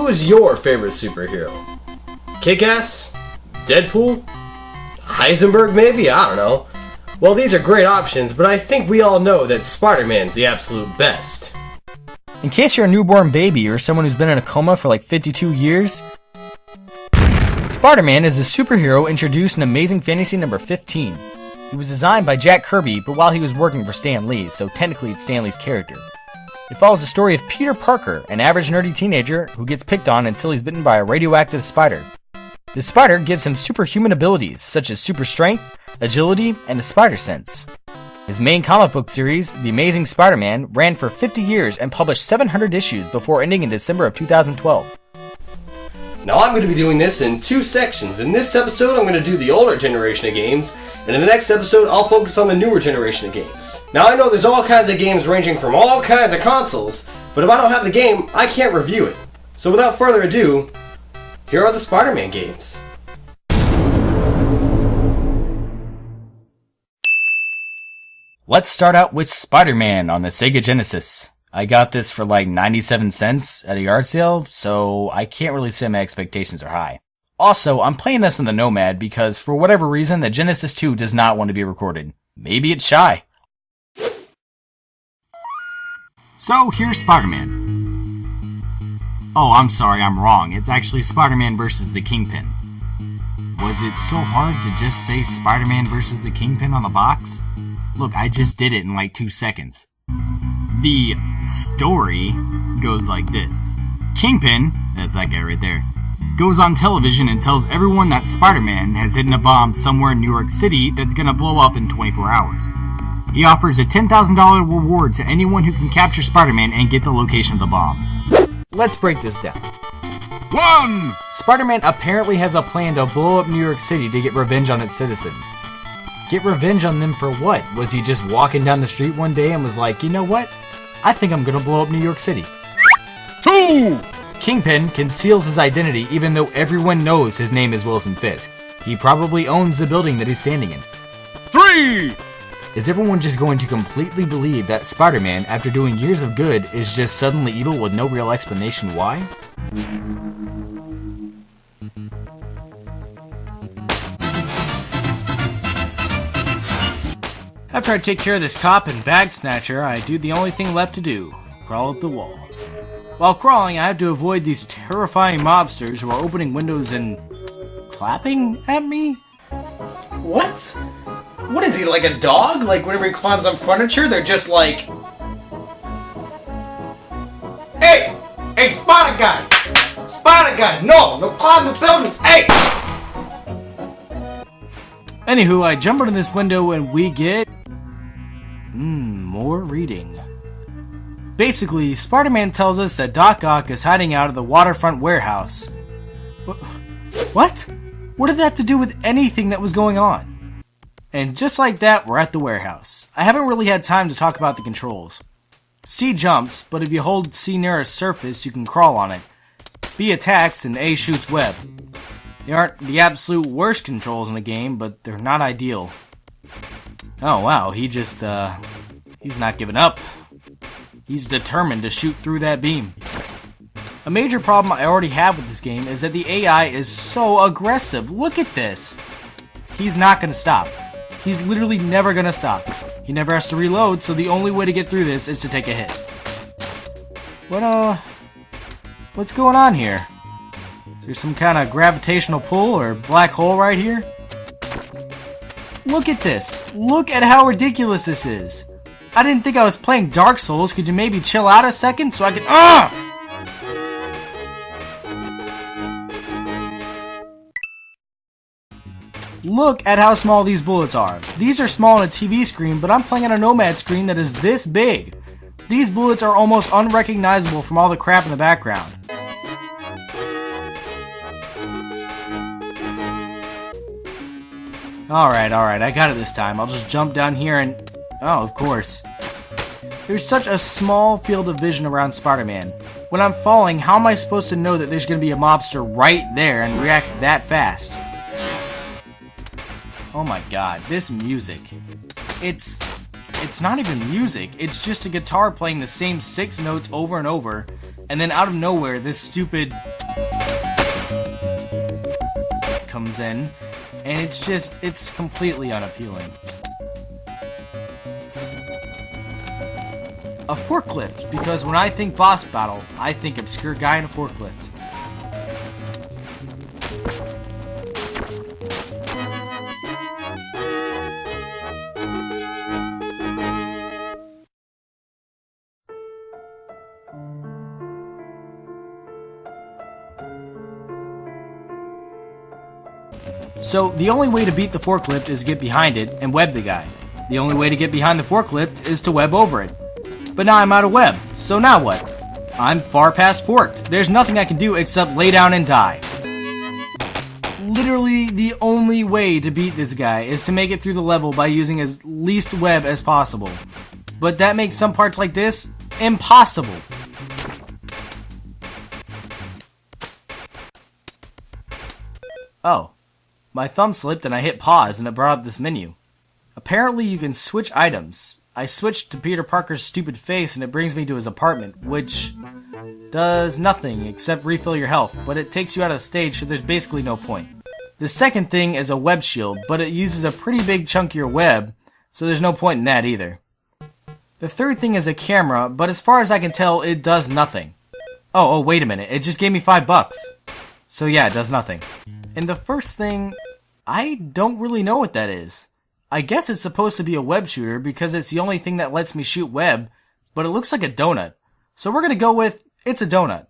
who's your favorite superhero? Kick-Ass? Deadpool? Heisenberg maybe? I don't know. Well, these are great options, but I think we all know that Spider-Man's the absolute best. In case you're a newborn baby or someone who's been in a coma for like 52 years, Spider-Man is a superhero introduced in Amazing Fantasy number 15. He was designed by Jack Kirby, but while he was working for Stan Lee, so technically it's Stan Lee's character. It follows the story of Peter Parker, an average nerdy teenager who gets picked on until he's bitten by a radioactive spider. The spider gives him superhuman abilities, such as super strength, agility, and a spider sense. His main comic book series, The Amazing Spider-Man, ran for 50 years and published 700 issues before ending in December of 2012. Now I'm going to be doing this in two sections. In this episode, I'm going to do the older generation of games, and in the next episode, I'll focus on the newer generation of games. Now I know there's all kinds of games ranging from all kinds of consoles, but if I don't have the game, I can't review it. So without further ado, here are the Spider-Man games. Let's start out with Spider-Man on the Sega Genesis. I got this for like 97 cents at a yard sale, so I can't really say my expectations are high. Also, I'm playing this on the Nomad because for whatever reason, the Genesis 2 does not want to be recorded. Maybe it's shy. So, here's Spider-Man. Oh, I'm sorry, I'm wrong. It's actually Spider-Man vs. the Kingpin. Was it so hard to just say Spider-Man vs. the Kingpin on the box? Look, I just did it in like 2 seconds. The story goes like this. Kingpin, that's that guy right there, goes on television and tells everyone that Spider-Man has hidden a bomb somewhere in New York City that's gonna blow up in 24 hours. He offers a $10,000 reward to anyone who can capture Spider-Man and get the location of the bomb. Let's break this down. 1. Spider-Man apparently has a plan to blow up New York City to get revenge on its citizens. Get revenge on them for what? Was he just walking down the street one day and was like, you know what? I think I'm gonna blow up New York City. 2! Kingpin conceals his identity even though everyone knows his name is Wilson Fisk. He probably owns the building that he's standing in. 3! Is everyone just going to completely believe that Spider-Man, after doing years of good, is just suddenly evil with no real explanation why? After I take care of this cop and bag snatcher, I do the only thing left to do, crawl up the wall. While crawling, I have to avoid these terrifying mobsters who are opening windows and clapping at me. What? What is he, like a dog? Like whenever he climbs on furniture, they're just like... Hey! Hey, Spider Guy! Spider Guy! No! No climb the buildings! Hey! Anywho, I jump into this window and we get... more reading. Basically, Spider-Man tells us that Doc Ock is hiding out of the waterfront warehouse. What? What did that have to do with anything that was going on? And just like that, we're at the warehouse. I haven't really had time to talk about the controls. C jumps, but if you hold C near a surface, you can crawl on it. B attacks, and A shoots web. They aren't the absolute worst controls in the game, but they're not ideal. Oh wow, he's not giving up. He's determined to shoot through that beam. A major problem I already have with this game is that the AI is so aggressive. Look at this. He's not gonna stop. He's literally never gonna stop. He never has to reload, so the only way to get through this is to take a hit. What's going on here? Is there some kind of gravitational pull or black hole right here? Look at this. Look at how ridiculous this is. I didn't think I was playing Dark Souls. Could you maybe chill out a second so I can... Look at how small these bullets are. These are small on a TV screen, but I'm playing on a Nomad screen that is this big. These bullets are almost unrecognizable from all the crap in the background. Alright, I got it this time. I'll just jump down here and... Oh, of course. There's such a small field of vision around Spider-Man. When I'm falling, how am I supposed to know that there's going to be a mobster right there and react that fast? Oh my god, this music. It's not even music. It's just a guitar playing the same 6 notes over and over, and then out of nowhere, this stupid comes in, and it's completely unappealing. A forklift, because when I think boss battle, I think obscure guy in a forklift. So, the only way to beat the forklift is get behind it and web the guy. The only way to get behind the forklift is to web over it. But now I'm out of web, so now what? I'm far past forked. There's nothing I can do except lay down and die. Literally, the only way to beat this guy is to make it through the level by using as least web as possible. But that makes some parts like this impossible. Oh. My thumb slipped and I hit pause and it brought up this menu. Apparently you can switch items. I switched to Peter Parker's stupid face and it brings me to his apartment, which does nothing except refill your health, but it takes you out of the stage, so there's basically no point. The second thing is a web shield, but it uses a pretty big chunk of your web, so there's no point in that either. The third thing is a camera, but as far as I can tell, it does nothing. Oh, wait a minute, it just gave me $5. So yeah, it does nothing. And the first thing, I don't really know what that is. I guess it's supposed to be a web shooter because it's the only thing that lets me shoot web, but it looks like a donut. So we're gonna go with, it's a donut.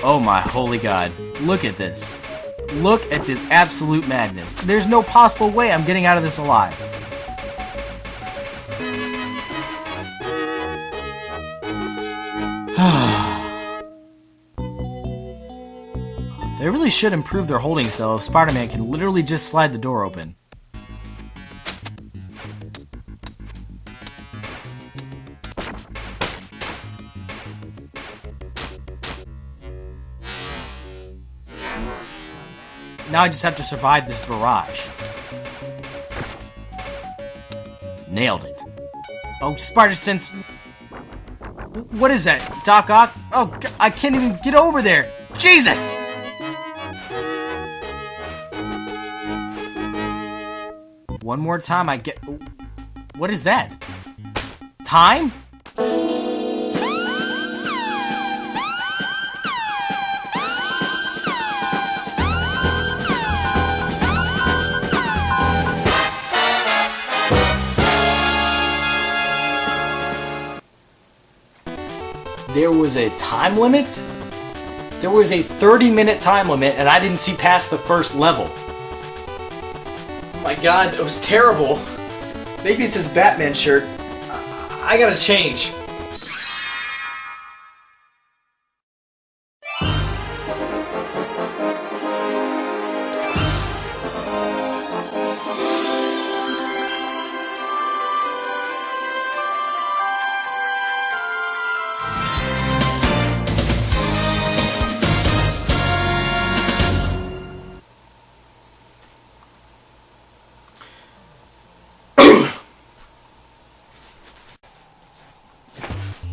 Oh my holy god. Look at this. Look at this absolute madness. There's no possible way I'm getting out of this alive. They really should improve their holding cell if Spider-Man can literally just slide the door open. Now I just have to survive this barrage. Nailed it. Oh, Spider-Sense. What is that? Doc Ock? Oh, I can't even get over there. Jesus! One more time I get... What is that? Time? There was a time limit? There was a 30-minute time limit, and I didn't see past the first level. Oh my god, it was terrible. Maybe it's his Batman shirt. I gotta change.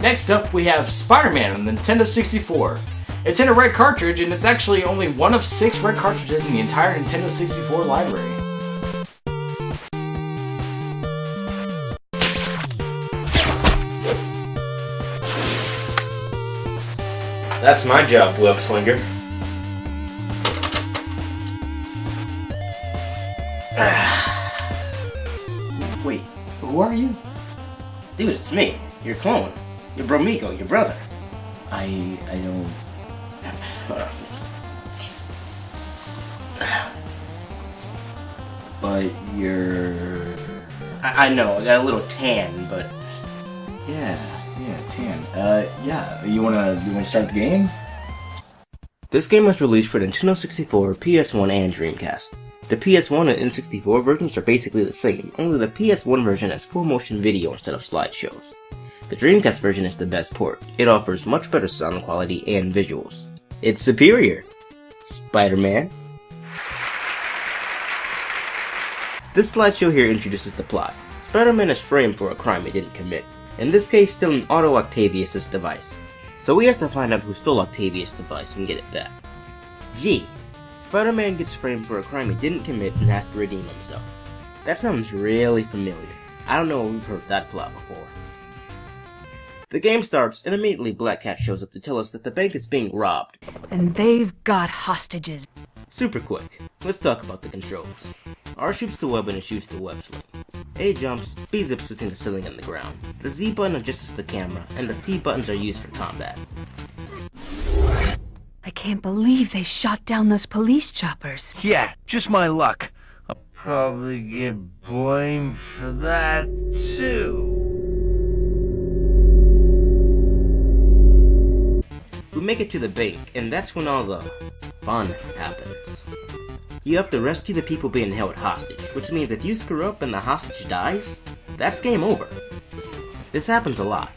Next up, we have Spider-Man on the Nintendo 64. It's in a red cartridge, and it's actually only one of 6 red cartridges in the entire Nintendo 64 library. That's my job, web slinger. Wait, who are you? Dude, it's me, your clone. Your bro Miko, your brother. I don't... Hold on. But you're... I know, I got a little tan, but... Yeah, tan. Yeah, you wanna start the game? This game was released for Nintendo 64, PS1, and Dreamcast. The PS1 and N64 versions are basically the same, only the PS1 version has full motion video instead of slideshows. The Dreamcast version is the best port. It offers much better sound quality and visuals. It's superior! Spider-Man. This slideshow here introduces the plot. Spider-Man is framed for a crime he didn't commit. In this case, still an Octavius' device. So he has to find out who stole Octavius' device and get it back. G. Spider-Man gets framed for a crime he didn't commit and has to redeem himself. That sounds really familiar. I don't know if we've heard that plot before. The game starts, and immediately Black Cat shows up to tell us that the bank is being robbed. And they've got hostages. Super quick, let's talk about the controls. R shoots the web and it shoots the web sling. A jumps, B zips between the ceiling and the ground. The Z button adjusts the camera, and the C buttons are used for combat. I can't believe they shot down those police choppers. Yeah, just my luck. I'll probably get blamed for that, too. We make it to the bank, and that's when all the fun happens. You have to rescue the people being held hostage, which means if you screw up and the hostage dies, that's game over. This happens a lot.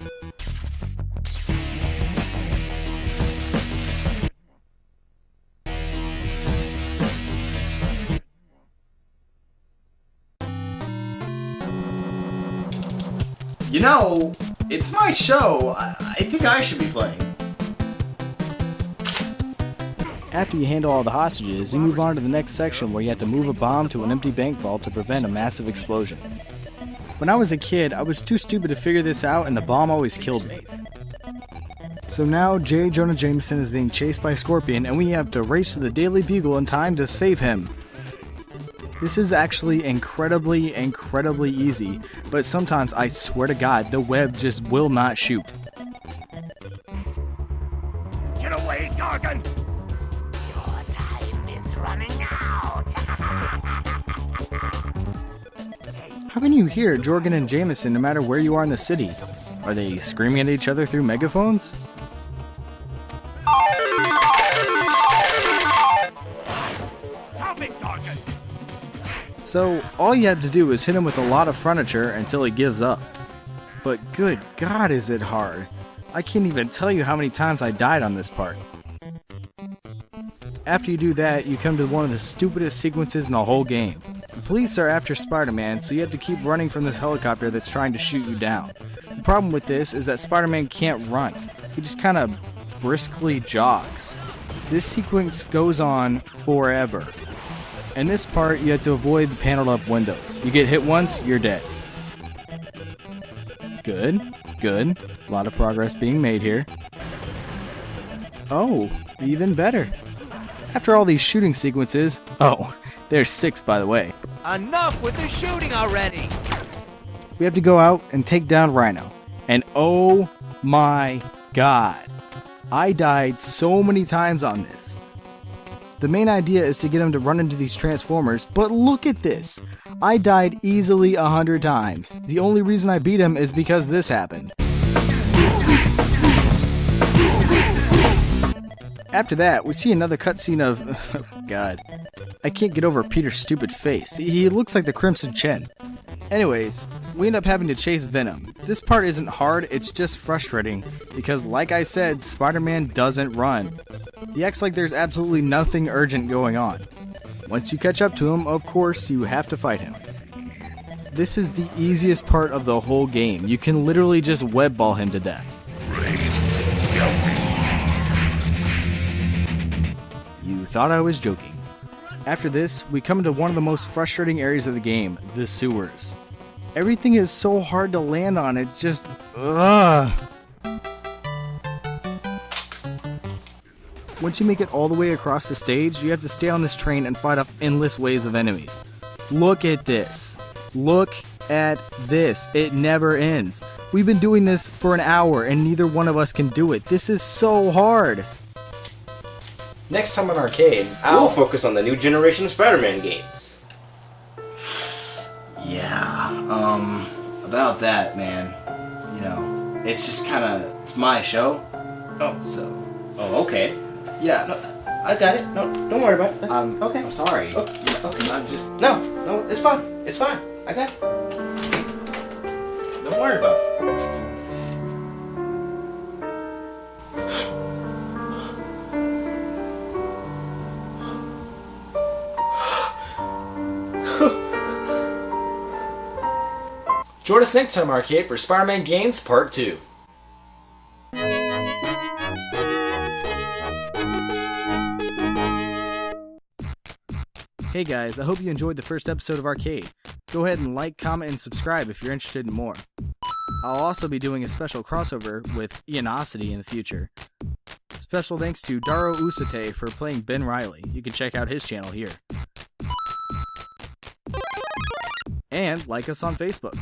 You know, it's my show. I think I should be playing. After you handle all the hostages, you move on to the next section where you have to move a bomb to an empty bank vault to prevent a massive explosion. When I was a kid, I was too stupid to figure this out and the bomb always killed me. So now J. Jonah Jameson is being chased by Scorpion and we have to race to the Daily Bugle in time to save him. This is actually incredibly easy, but sometimes I swear to God, the web just will not shoot. Get away, Gargan! How can you hear Jorgen and Jameson no matter where you are in the city? Are they screaming at each other through megaphones? So, all you have to do is hit him with a lot of furniture until he gives up. But good God, is it hard. I can't even tell you how many times I died on this part. After you do that, you come to one of the stupidest sequences in the whole game. The police are after Spider-Man, so you have to keep running from this helicopter that's trying to shoot you down. The problem with this is that Spider-Man can't run. He just kind of briskly jogs. This sequence goes on forever. In this part, you have to avoid the paneled up windows. You get hit once, you're dead. Good. A lot of progress being made here. Oh, even better. After all these shooting sequences, there's 6 by the way. Enough with the shooting already! We have to go out and take down Rhino. And oh my God, I died so many times on this. The main idea is to get him to run into these Transformers, but look at this. I died easily 100 times. The only reason I beat him is because this happened. After that, we see another cutscene of... oh God. I can't get over Peter's stupid face. He looks like the Crimson Chin. Anyways, we end up having to chase Venom. This part isn't hard, it's just frustrating, because like I said, Spider-Man doesn't run. He acts like there's absolutely nothing urgent going on. Once you catch up to him, of course, you have to fight him. This is the easiest part of the whole game. You can literally just webball him to death. You thought I was joking. After this, we come into one of the most frustrating areas of the game, the sewers. Everything is so hard to land on, it just... ugh. Once you make it all the way across the stage, you have to stay on this train and fight off endless waves of enemies. Look at this. Look at this. It never ends. We've been doing this for an hour and neither one of us can do it. This is so hard. Next time on Arcade, We'll focus on the new generation of Spider-Man games. Yeah, about that, man. You know, it's just kinda, it's my show. Oh, okay. Yeah, no, I got it. No, don't worry about it. Okay. I'm sorry. Okay. I'm just... No, it's fine. It's fine. I got it. Don't worry about it. Join us next time, Arcade, for Spider-Man Games Part 2. Hey guys, I hope you enjoyed the first episode of Arcade. Go ahead and like, comment, and subscribe if you're interested in more. I'll also be doing a special crossover with Ionosity in the future. Special thanks to Daro Usate for playing Ben Riley. You can check out his channel here. And like us on Facebook.